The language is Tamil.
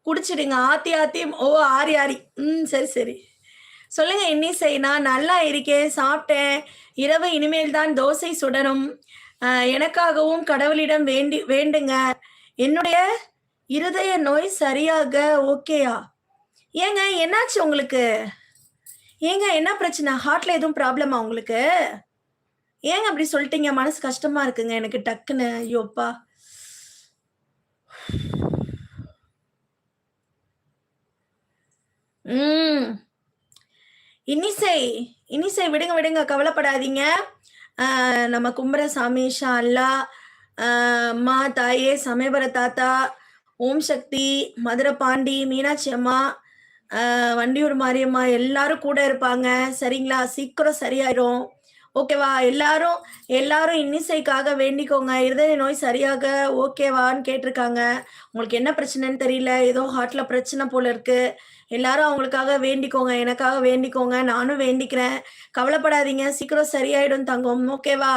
குடிச்சிடுங்க. ஆத்தி ஆத்தி ஓ! ஆரி ஆரி. சரி, சரி. சொல்லுங்க இன்னிசை. நான் நல்லா இருக்கேன். சாப்பிட்டேன். இரவு இனிமேல் தான் தோசை சுடணும். எனக்காகவும் கடவுளிடம் வேண்டுங்க. என்னுடைய இருதய நோய் சரியாக ஓகேயா? ஏங்க என்னாச்சு உங்களுக்கு? ஏங்க என்ன பிரச்சனை? ஹார்ட்ல எதுவும் ப்ராப்ளமா உங்களுக்கு? ஏங்க அப்படி சொல்ட்டீங்க? மனசு கஷ்டமா இருக்குங்க எனக்கு டக்குன்னு. ஐயோ அப்பா! ம். இன்னிசை, இன்னிசை விடுங்க, விடுங்க. கவலைப்படாதீங்க. நம்ம கும்புற சாமி இன்ஷா அல்லாஹ். அம்மா, தாயே, சமயபுர தாத்தா, ஓம் சக்தி, மதுர பாண்டி, மீனாட்சி அம்மா, வண்டியூர் மாரியம்மா எல்லாரும் கூட இருப்பாங்க. சரிங்களா? சீக்கிரம் சரியாயிரும். ஓகேவா? எல்லாரும் எல்லாரும் இன்னிசைக்காக வேண்டிக்கோங்க. இருதய நோய் சரியாக ஓகேவான்னு கேட்டிருக்காங்க. உங்களுக்கு என்ன பிரச்சனைன்னு தெரியல. ஏதோ ஹார்ட்ல பிரச்சனை போல இருக்கு. எல்லாரும் அவங்களுக்காக வேண்டிக்கோங்க. எனக்காக வேண்டிக்கோங்க. நானும் வேண்டிக்கிறேன். கவலைப்படாதீங்க. சீக்கிரம் சரியாயிடும் தங்கம். ஓகேவா?